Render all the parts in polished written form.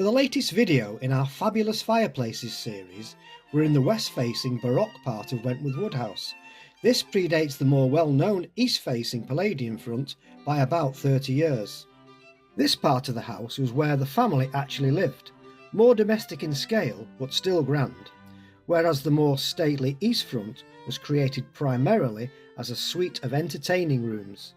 For the latest video in our Fabulous Fireplaces series, we're in the west-facing Baroque part of Wentworth Woodhouse. This predates the more well-known east-facing Palladian front by about 30 years. This part of the house was where the family actually lived, more domestic in scale but still grand, whereas the more stately east front was created primarily as a suite of entertaining rooms.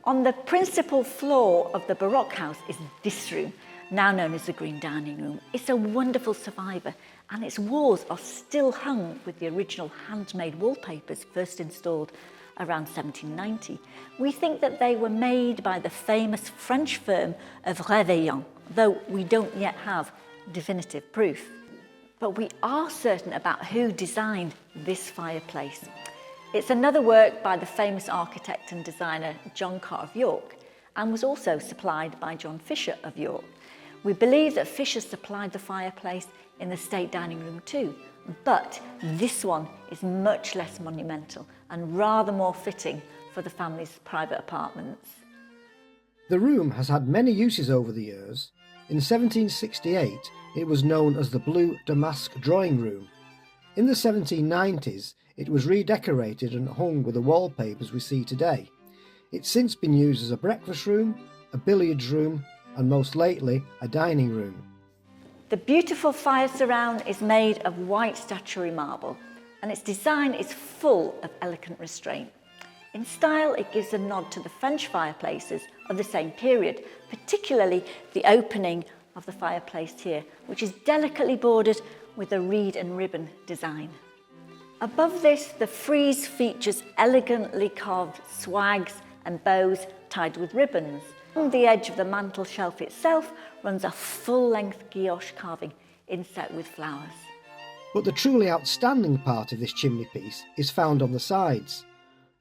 On the principal floor of the Baroque house is this room, now known as the Green Dining Room. It's a wonderful survivor, and its walls are still hung with the original handmade wallpapers first installed around 1790. We think that they were made by the famous French firm of Réveillon, though we don't yet have definitive proof. But we are certain about who designed this fireplace. It's another work by the famous architect and designer John Carr of York, and was also supplied by John Fisher of York. We believe that Fisher supplied the fireplace in the state dining room too, but this one is much less monumental and rather more fitting for the family's private apartments. The room has had many uses over the years. In 1768 it was known as the Blue Damask Drawing Room. In the 1790s it was redecorated and hung with the wallpapers we see today. It's since been used as a breakfast room, a billiards room, and most lately a dining room. The beautiful fire surround is made of white statuary marble, and its design is full of elegant restraint. In style, it gives a nod to the French fireplaces of the same period, particularly the opening of the fireplace here, which is delicately bordered with a reed and ribbon design. Above this, the frieze features elegantly carved swags and bows tied with ribbons. On the edge of the mantel shelf itself runs a full-length guilloche carving inset with flowers. But the truly outstanding part of this chimney piece is found on the sides.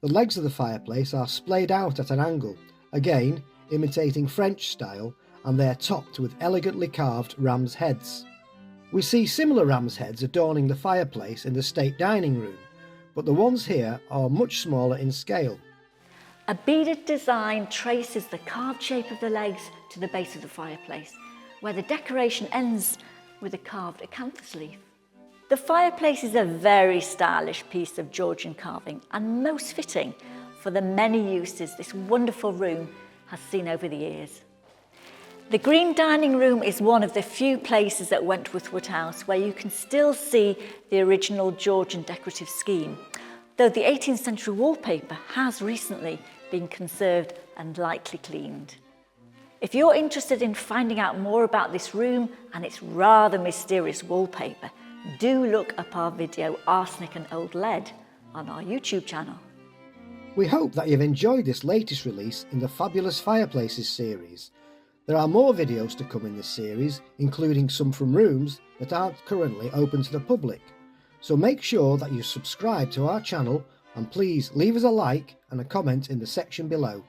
The legs of the fireplace are splayed out at an angle, again imitating French style, and they are topped with elegantly carved ram's heads. We see similar ram's heads adorning the fireplace in the state dining room, but the ones here are much smaller in scale. A beaded design traces the carved shape of the legs to the base of the fireplace, where the decoration ends with a carved acanthus leaf. The fireplace is a very stylish piece of Georgian carving and most fitting for the many uses this wonderful room has seen over the years. The Green Dining Room is one of the few places at Wentworth Woodhouse where you can still see the original Georgian decorative scheme, though the 18th century wallpaper has recently been conserved and lightly cleaned. If you're interested in finding out more about this room and its rather mysterious wallpaper, do look up our video Arsenic and Old Lead on our YouTube channel. We hope that you've enjoyed this latest release in the Fabulous Fireplaces series. There are more videos to come in this series, including some from rooms that aren't currently open to the public. So make sure that you subscribe to our channel, and please leave us a like and a comment in the section below.